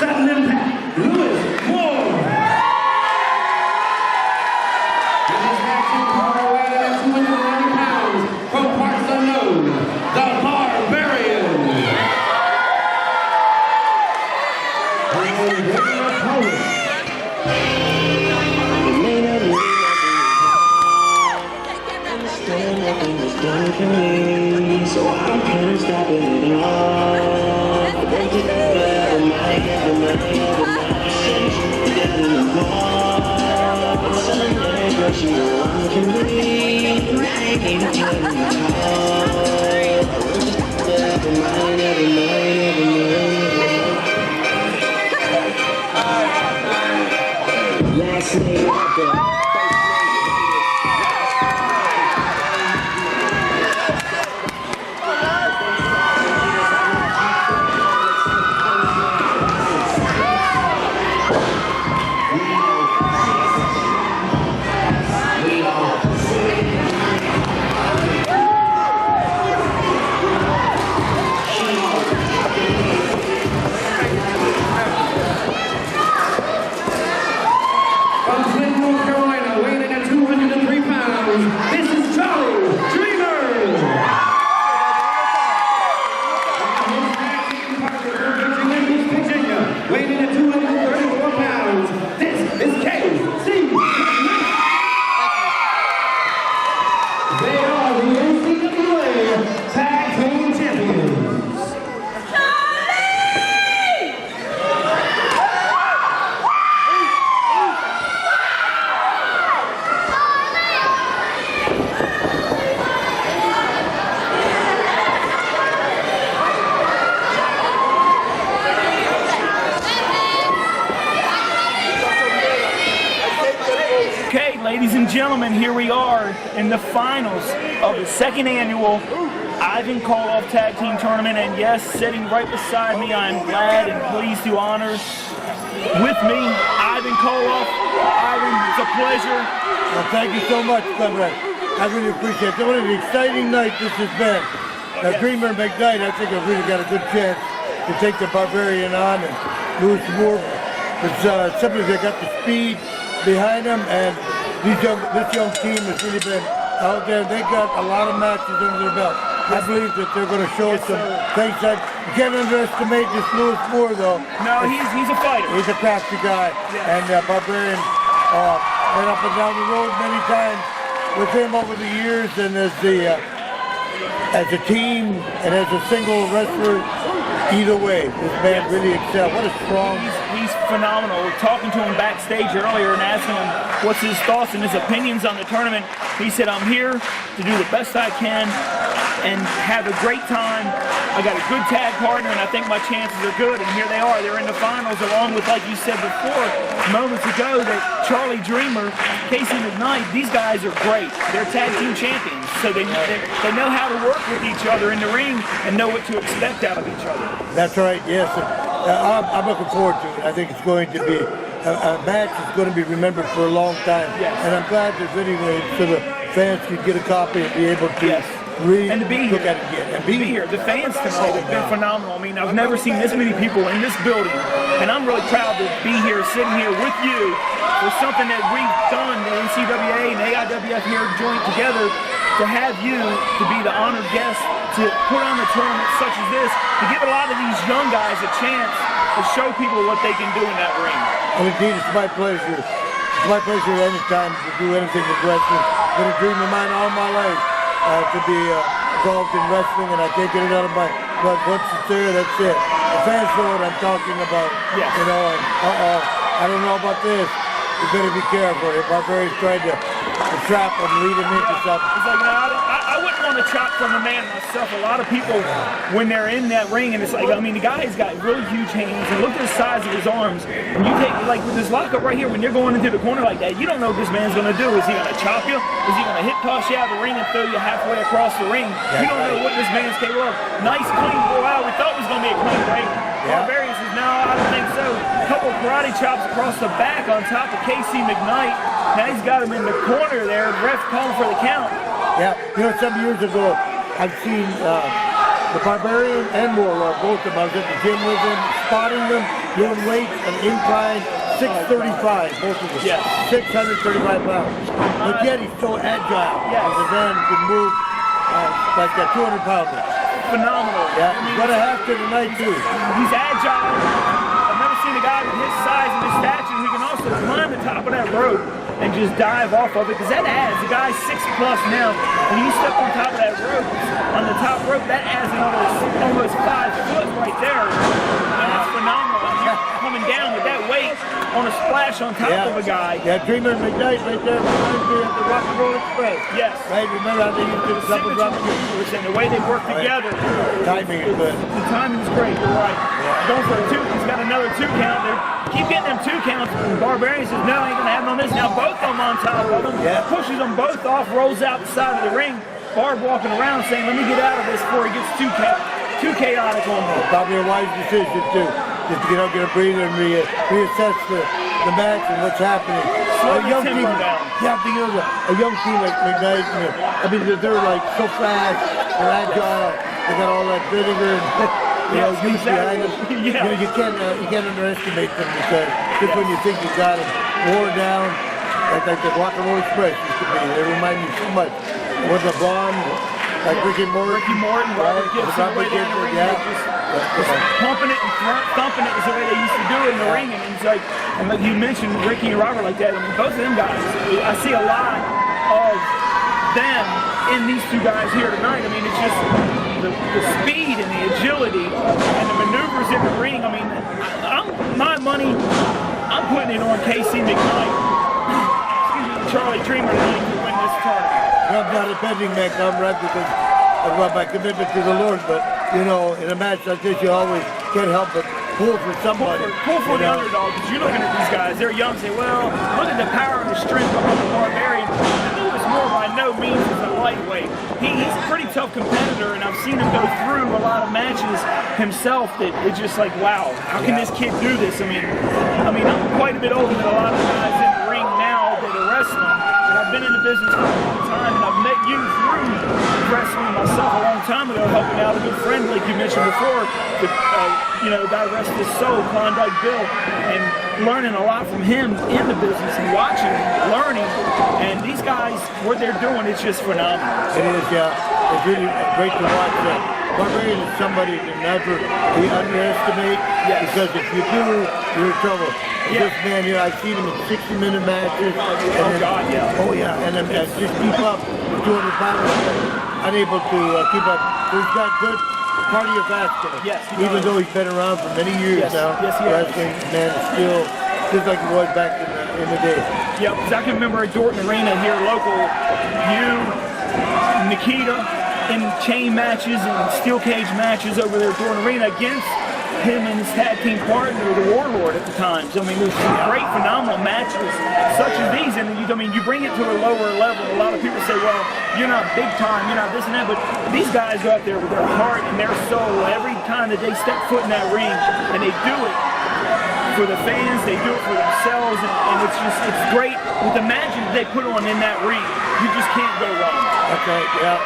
sudden impact, Lewis Moore. In his action partner weighing at 290 pounds from parts unknown, the Barbarian. So I can't stop it all. I want you every night, every night, every night. Since you get in the wall, it's Sunday, but you don't want to leave. I ain't telling you how. I want you every night, every night, every night. Last night out there. Ladies and gentlemen, here we are in the finals of the second annual Ivan Koloff Tag Team Tournament, and yes, sitting right beside me, I am glad and pleased to honor with me Ivan Koloff. Ivan, it's a pleasure. Well, thank you so much, Conrad. I really appreciate it. What an exciting night this has been. Now, Dreamer and McKnight, I think have really got a good chance to take the Barbarian on, and Lewis Moore, because simply they got the speed behind them, and this young team has really been out there. They got a lot of matches under their belt. I believe that they're going to show some things that you can't underestimate this Lewis Moore, though. No, he's a fighter. He's a crafty guy, and Barbarian went up and down the road many times with him over the years, and as a team and as a single wrestler. Either way, this man really excelled. What a strong... He's phenomenal. Talking to him backstage earlier and asking him what's his thoughts and his opinions on the tournament. He said, I'm here to do the best I can and have a great time. I got a good tag partner, and I think my chances are good. And here they are. They're in the finals, along with, like you said before, moments ago, that Charlie Dreamer, Casey McKnight, these guys are great. They're tag team champions, so they know how to work with each other in the ring and know what to expect out of each other. That's right, yes. I'm looking forward to it. I think it's going to be a match that's going to be remembered for a long time. Yes. And I'm glad there's anyway so the fans can get a copy and be able to read and to be look here. at it again. And be here. The fans tonight have been phenomenal. I mean, I've never seen this many people in this building, and I'm really proud to be here, sitting here with you for something that we've done, the NCAA and AIWF here joined together to have you to be the honored guest to put on a tournament such as this, to give a lot of these young guys a chance to show people what they can do in that ring. Well, indeed, it's my pleasure. It's my pleasure anytime to do anything with wrestling. It's been a dream of mine all my life to be involved in wrestling, and I can't get it out of my blood. Once it's there, that's it. The fans know what I'm talking about. Yes. You know, and I don't know about this. You better be careful. If Barbarian's tried to trap him, lead him into something. It's like, no, I wouldn't want to chop from a man myself. A lot of people, when they're in that ring, and it's like, I mean, the guy's got really huge hands, and look at the size of his arms. And you take, like, with this lockup right here, when you're going into the corner like that, you don't know what this man's going to do. Is he going to chop you? Is he going to hit toss you out of the ring and throw you halfway across the ring? You don't know what this man's capable of. Nice, clean blow out. We thought it was going to be a clean break. Barbarian says, no, I don't think so. A couple karate chops across the back on top of Casey McKnight. Now he's got him in the corner there. The ref calling for the count. Yeah, you know, some years ago, I've seen the Barbarian and Warlord, both of them. I was at the gym with them, spotting them, doing weights, an incline, 635, both of them. Yes. 635 pounds. But yet he's so agile. Yes. The man can move like that 200 pounder. Phenomenal. Yeah, I mean, he's gonna have to tonight too. he's agile. I've never seen a guy with his size and his stature who can also climb the top of that rope and just dive off of it, because that adds, the guy's 6+ now. When you step on top of that rope, on the top rope, that adds another almost 5 foot right there. And that's phenomenal. And you're coming down with that weight on a splash on top of a guy. Yeah, Dreamer and McKnight right there reminds me of the Rock and Roll Express. Yes. Right, remember how they used to do the double drop? And the way they work together. Timing is good. The timing is great, you're right. Going for a 2, he's got another 2 count. They keep getting them 2 counts. Barbarian says, no, I ain't gonna have on this. Now both of them on top of him. Yeah. Pushes them both off, rolls out the side of the ring. Barb walking around saying, let me get out of this before he gets too chaotic on me. Probably a wise decision too. Just to get a breather and reassess the match and what's happening. Slow A young the team, tempo down. yeah, because a young team like McKnight, I mean, they're like so fast, they're agile, they got all that vinegar and youth behind them. Yeah. You can't underestimate them, because just when you think you got them worn down, like the Rock and Roll Express used to be. They remind me so much. With the blonde, like Ricky Morton, Robert Gibson, the way they're in the ring, just pumping it and thumping it is the way they used to do it in the ring. And it's like, and like you mentioned Ricky and Robert like that. I mean, both of them guys, I see a lot of them in these 2 guys here tonight. I mean, it's just the speed and the agility and the maneuvers in the ring. I mean, my money, I'm putting it on Casey McKnight, Charlie Dreamer tonight to win this tournament. I'm not a betting man, comrade, because of my commitment to the Lord, but, you know, in a match like this, you always can't help but pull for somebody. Pull for the underdog, because you're looking at these guys, they're young, say, well, look at the power and the strength of the Barbarian. Lewis Moore by no means is a lightweight. He's a pretty tough competitor, and I've seen him go through a lot of matches himself that it's just like, wow, how can this kid do this? I mean, I'm quite a bit older than a lot of the guys in the ring now that are wrestling, and I've been in the business for a long time, and I've met you through wrestling myself a long time ago, helping out a good friend, like you mentioned before, guy rest his soul, Klondike Bill, and learning a lot from him in the business and watching, learning, and these guys, what they're doing, it's just phenomenal. It is, yeah. It's really great to watch. Barbarian is somebody to never underestimate, because if you do, you're in trouble. This man here, I've seen him in 60-minute matches. Oh yeah, and then just keep up with 200 pounds, unable to keep up. He's got good cardiovascular. Yes, even though he's been around for many years now. Yes, he has. Wrestling, man, still just like he was back in the day. Yep, because I can remember at Dorton Arena here, local, you, Nikita, in chain matches and steel cage matches over there at Dorton Arena against him and his tag team partner, the Warlord at the time. So, I mean, there's some great, phenomenal matches such as these. And you bring it to a lower level. A lot of people say, well, you're not big time, you're not this and that. But these guys go out there with their heart and their soul every time that they step foot in that ring. And they do it for the fans, they do it for themselves. And it's great with the magic they put on in that ring. You just can't go wrong. That's right, yeah.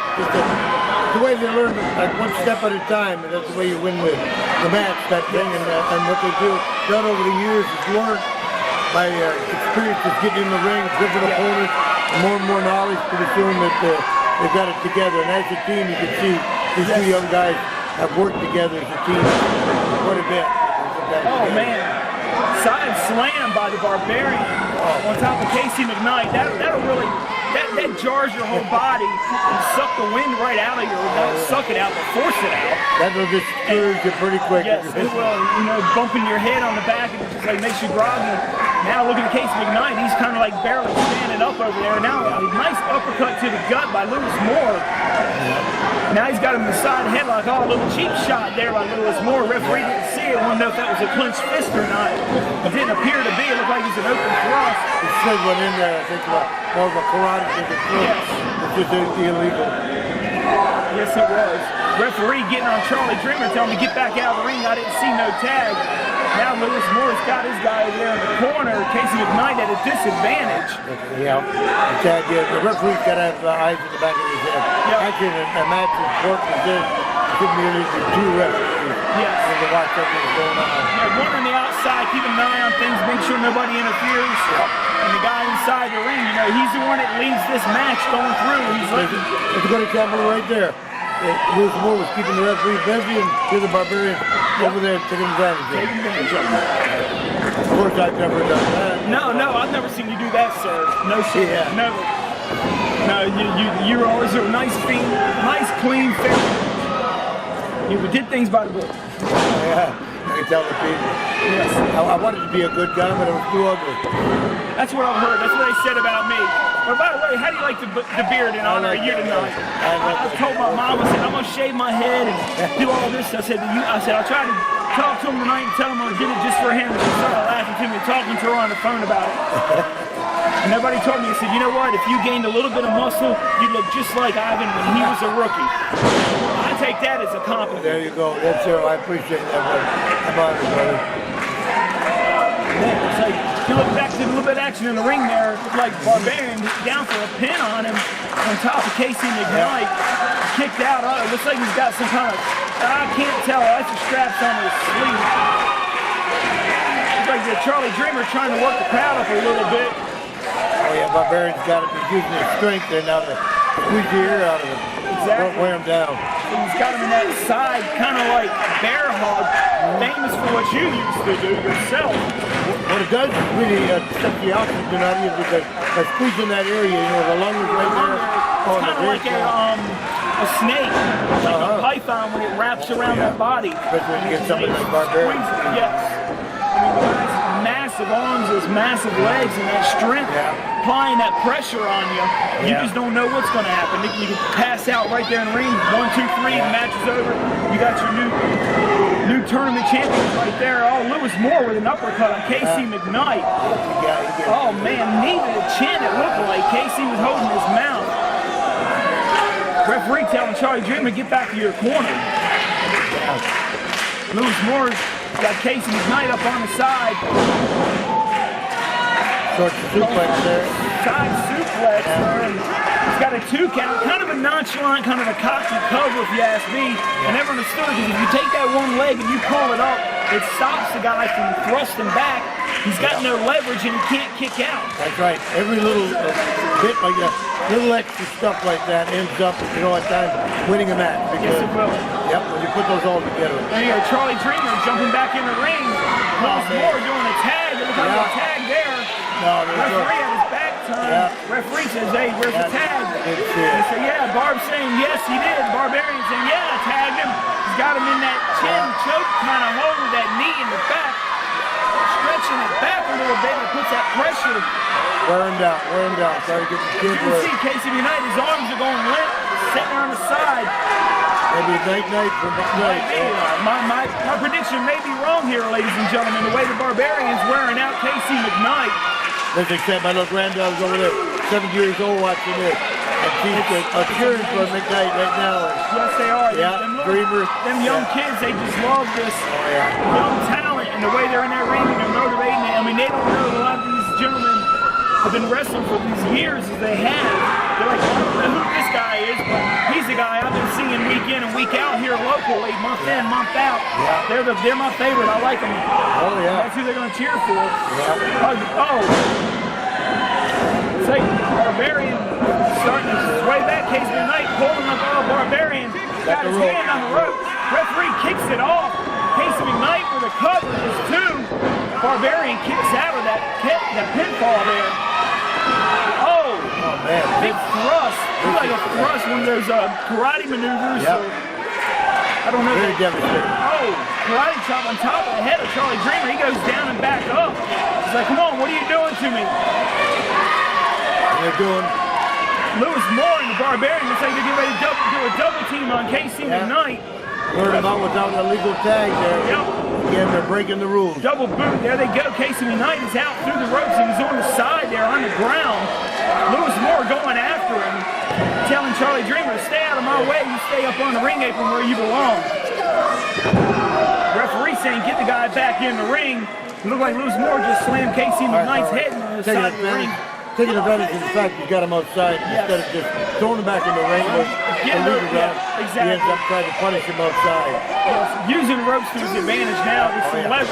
The way they learn, like one step at a time, and that's the way you win the match, that thing, and what they do done over the years is learned by experience of getting in the ring, different opponents, and more knowledge, pretty soon that they've got it together. And as a team, you can see these 2 young guys have worked together as a team quite a bit. Oh man, side slam by the Barbarian on top of Casey McKnight. That'll really, that jars your whole body and suck the wind right out of you. Not suck it out, but force it out. That'll discourage you pretty quick. Yes, it will. Bumping your head on the back, and it just like makes you groggy. Now look at Casey McKnight. He's kind of like barely standing up over there. Now a nice uppercut to the gut by Lewis Moore. Now he's got him in the side headlock. Oh, a little cheap shot there by Lewis Moore. Referee didn't see it. Wanted to know if that was a clenched fist or not. It didn't appear to be. It looked like it was an open thrust. He slid one in there. I think more of a karate to the throat. Yes. Which is illegal. Yes, it was. Referee getting on Charlie Dreamer, telling him to get back out of the ring. I didn't see no tag. Now Lewis Moore's got his guy over there in the corner. Casey McKnight at a disadvantage. Yeah, the referee's got to have eyes in the back of his head. Actually, in a match as important as this, should merely be two referees. Yes. To watch everything going on. Yeah, one on the outside, keeping an eye on things, make sure nobody interferes. And the guy inside the ring, you know, he's the one that leads this match going through. He's looking. It's a good example right there. Lewis Moore was keeping the referee busy, and here's the Barbarian over there taking advantage of it. Of course, I've never done that. No, I've never seen you do that, sir. No, sir. Yeah. Never. No, you're always a nice, clean, fair. You did things by the book. Yeah, I can tell the people. Yes. I wanted to be a good guy, but I was too ugly. That's what I've heard. That's what they said about me. But by the way, how do you like the beard in honor of you tonight? I told my mom, I said, I'm going to shave my head and do all this. I said, I'll try to talk to him tonight and tell him I did it just for him. And she started laughing to me, talking to her on the phone about it. And everybody told me, he said, you know what, if you gained a little bit of muscle, you'd look just like Ivan when he was a rookie. I take that as a compliment. There you go. That's it. I appreciate that, brother. I'm honored, brother. Yeah, it's like, if you look back to a little bit of action in the ring there, it looked like Barbarian down for a pin on him on top of Casey McKnight. Kicked out. It looks like he's got some kind of, I can't tell, that's the straps on his sleeve. Looks like the Charlie Dreamer trying to work the crowd up a little bit. Oh yeah, Barbarian's got to be using his strength there now to squeeze the ear out of him. Exactly. Don't wear him down. He's got him in that side, kind of like bear hug, famous for what you used to do yourself. What it does is really suck the oxygen out of you because by squeezing that area, you know, the lung is right there. It's kind of like a snake, like a python when it wraps around that body. Especially when you get somebody like Barbarian. Yes. I mean, massive arms, those massive legs, and that strength, applying that pressure on you, you just don't know what's going to happen. You can pass out right there in the ring. 1, 2, 3, the match is over. You got your new tournament champion right there. Oh, Lewis Moore with an uppercut on Casey McKnight. Oh man, knee to the chin. It looked like Casey was holding his mouth. Referee telling Charlie Dreamer, get back to your corner. Lewis Moore got Casey McKnight up on the side. Short suplex there. Side suplex. He's got a 2 count. Kind of a nonchalant, kind of a cocky cover if you ask me. I never understood because if you take that one leg and you pull it up, it stops the guy from thrusting back. He's got no leverage and he can't kick out. That's right. Every little bit like that, little extra stuff like that ends up, you know, at times winning a match. Yes, it will. Yep, when you put those all together. And you got Charlie Dreamer jumping back in the ring. Lewis Moore doing a tag. It looks like a tag there. No, referee had his back turned. Referee says, hey, where's the tag? He said, yeah. Barb's saying, yes, he did. Barbarian saying, yeah, I tagged him. He's got him in that chin choke kind of hold with that knee in the back. Stretching it back a little bit and it puts that pressure. Wear him down, Try to get the kid. You can see Casey McKnight, his arms are going limp, sitting on the side. Maybe a night for McKnight. My prediction may be wrong here, ladies and gentlemen. The way the Barbarian's wearing out Casey McKnight. Let's accept my little granddaughter's over there, 7 years old, watching this. And she's cheering for McKnight right now. Yes, they are. Yeah, Dreamer. Them young kids, they just love this young talent and the way they're in that ring and they're motivating it. I mean, they don't know a lot of these gentlemen have been wrestling for these years as they have. They're like, I don't know who this guy is, but he's the guy I've been seeing week in and week out here locally, month in, month out. They're my favorite. I like them. Oh, yeah. That's who they're going to cheer for. Say, Barbarian starting his way back. Casey McKnight pulling up on Barbarian. Got his hand on the rope. Referee kicks it off. Casey McKnight with a cover is 2. Barbarian kicks out of that pinfall there. Oh man. Big thrust. Looks like a thrust, one of those karate maneuvers. I don't know. Very devastating. Oh, karate chop on top of the head of Charlie Dreamer. He goes down and back up. He's like, come on, what are you doing to me? They're doing Lewis Moore and the Barbarian looks like they're getting ready to do a double team on Casey McKnight. Learn them out without an illegal tag there. Again, they're breaking the rules. Double boot. There they go. Casey McKnight is out through the ropes. He was on the side there on the ground. Lewis Moore going after him, telling Charlie Dreamer to stay out of my way. You stay up on the ring apron where you belong. Referee saying get the guy back in the ring. It looked like Lewis Moore just slammed Casey McKnight's head into the side of the ring. taking advantage of the fact you got him outside instead of just throwing him back in the ring where the leader round. Exactly. He ends up trying to punish him outside. Yes, using the ropes to his advantage now with some leverage.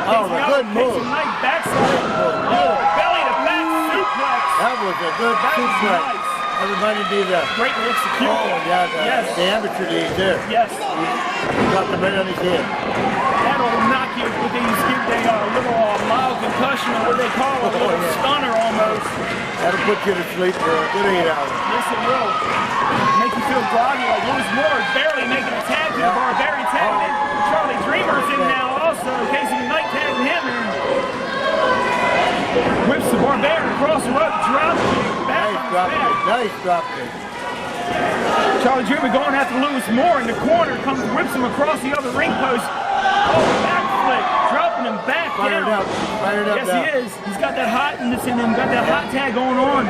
Oh, a good move. Nice backside. Oh, belly to back suplex. That was a good suplex. Nice. Everybody did that. Greatly executed. Oh, yeah, the amateur lead there. Yes. He got the right on his head. That'll knock you with these give a little mild concussion or what they call a little stunner almost. That'll put you to sleep for a good 8 hours. Yes, it will. Make you feel groggy like Lewis Moore is barely making a tag to the Barbarian tagging in. Charlie Dreamer's in now also. Casey McKnight tagging him in. Whips the Barbarian across the rope, drops it. Nice drop kick. Charlie Dreamer going after Lewis Moore in the corner, comes whips him across the other ring post. Oh, backflip, dropping him back down. Fired up. Yes, he is. He's got that hotness in him, got that hot tag going on.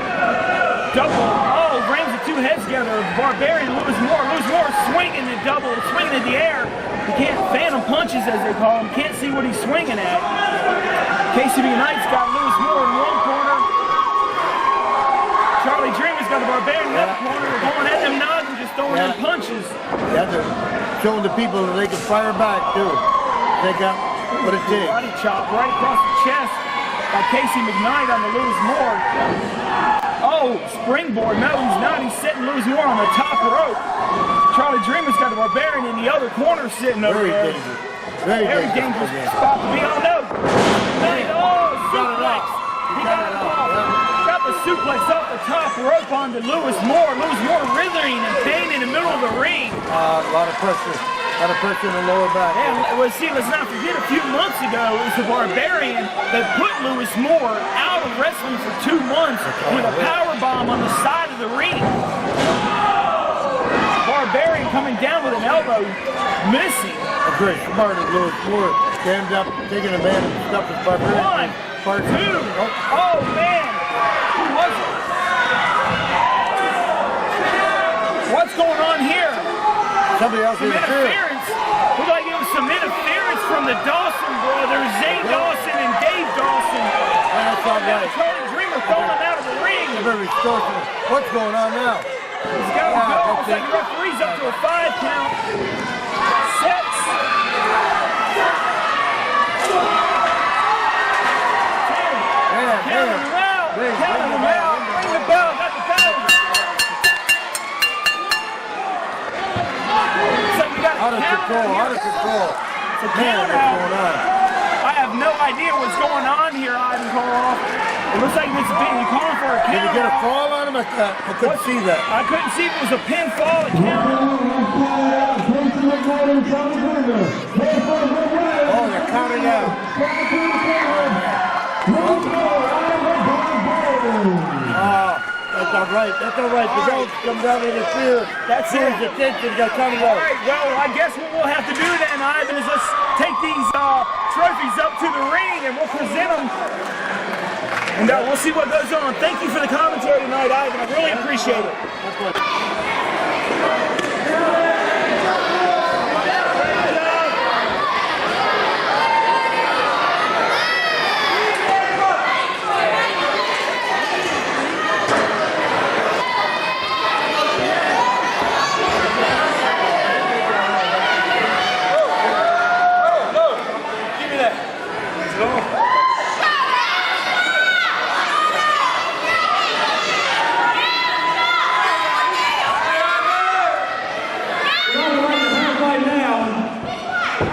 Double. Oh, rams the two heads together. Barbarian, Lewis Moore. Lewis Moore swinging the double, swinging in the air. He can't phantom punches as they call him. Can't see what he's swinging at. Casey McKnight's got Lewis Moore in one corner. Charlie Dreamer's got the Barbarian in the other corner. They're going at them nods and just throwing them punches. Yeah, they're showing the people that they can fire back too. They got what it takes. Body chop right across the chest by Casey McKnight on the Lewis Moore. Oh, springboard. No, he's not. He's setting Lewis Moore on the top rope. Charlie Dreamer's got the Barbarian in the other corner sitting over there. Very dangerous spot to be on. No. Oh, suplex. He got it off. Got the suplex off the top rope onto Lewis Moore. Lewis Moore writhing in pain in the middle of the ring. A lot of pressure. A lot of pressure in the lower back. Yeah, well, see, let's not forget a few months ago, it was the Barbarian that put Lewis Moore out of wrestling for 2 months with a power bomb on the side of the ring. Barbarian coming down with an elbow, missing. That's very smart of Lewis Moore to end up taking advantage of stuff with Barbarian. 1, 2. Oh, man. Who was it? What's going on here? Somebody else Some interference. Looked like it was some interference from the Dawson brothers, Zane Dawson and Dave Dawson. That's all right. Charlie Dreamer throwing him out of the ring. Very extortionate. What's going on now? He's got to go. Looks like the referee's up to a 5 count. Sets. Counting him out. Counting him out. Bring the bell. Got the bell. Out of control. It's a count out. I have no idea what's going on here, Ivan Koloff. It looks like it's being calling for a count. Did you get a fall on him? I couldn't see that. I couldn't see if it was a pinfall, a count. Oh, they're counting out. That's all right. That's all right. The don't come down and interfere. That's it. The attention got counted out. All right. Well, I guess what we'll have to do then, Ivan, is let's take these trophies up to the ring and we'll present them. And we'll see what goes on. Thank you for the commentary tonight, Ivan. I really appreciate it.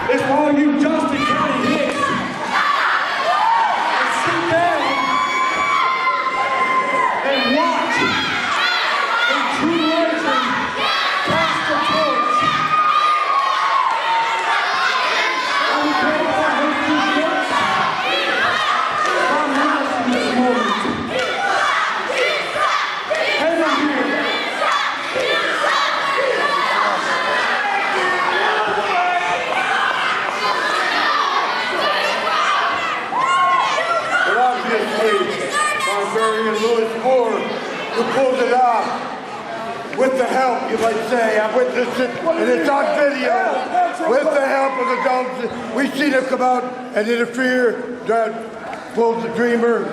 It's for all you Justin County hits. Sit down and watch a true legend pass the torch. I would pray for his two steps. I'm not in this moment. Hand him here. Barbarian Lewis Moore, who pulled it off with the help, you might say. I witnessed it, and it's on video. With the help of the dogs, we've seen him come out and interfere, pulled the Dreamer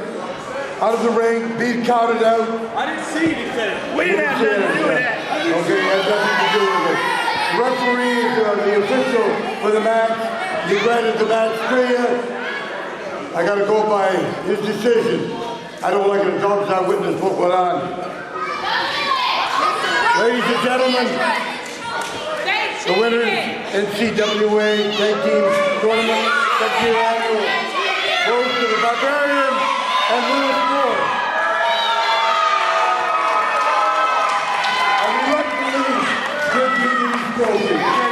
out of the ring, be counted out. I didn't see anything. We didn't have nothing to do with that. Okay, it has nothing to do with it. The referee is the official for the match. You granted the match to you. I got to go by his decision. I don't like it as long as I witness what went on. Ladies and gentlemen, the winners NCWA Tag Team Tournament, second year annual, goes to the Barbarian and Lewis Moore. I reluctantly give you these trophies.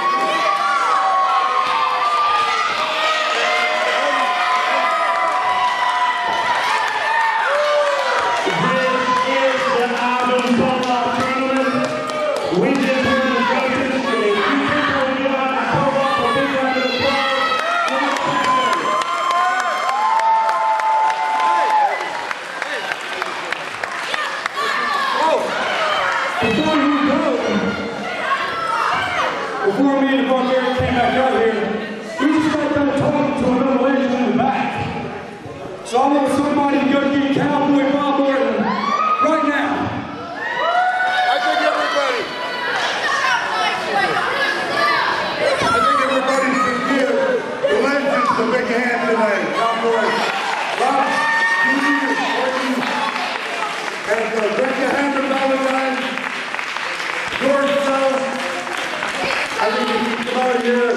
Before me and the Barbarian came back out here, we just got done talking to another legend in the back. So I want somebody to go get Cowboy Bob Orton right now. I think everybody should give the legends a big hand tonight. Cowboy Bob, Orton, and bring your hand to Valentine. George South. I think we should come out here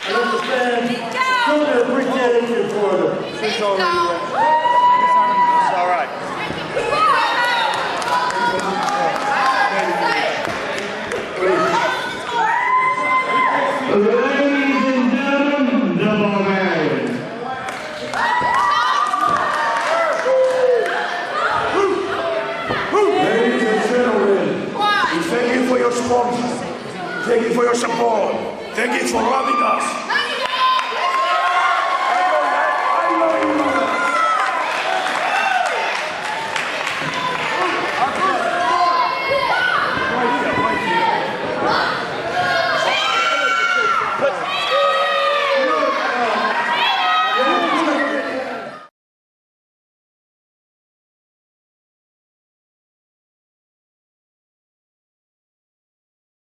and understand, show their appreciation for them. It's all right. Ladies and gentlemen, the Barbarian. Ladies and gentlemen, we thank you for your sponsors. Thank you for your support. Thank you for loving us.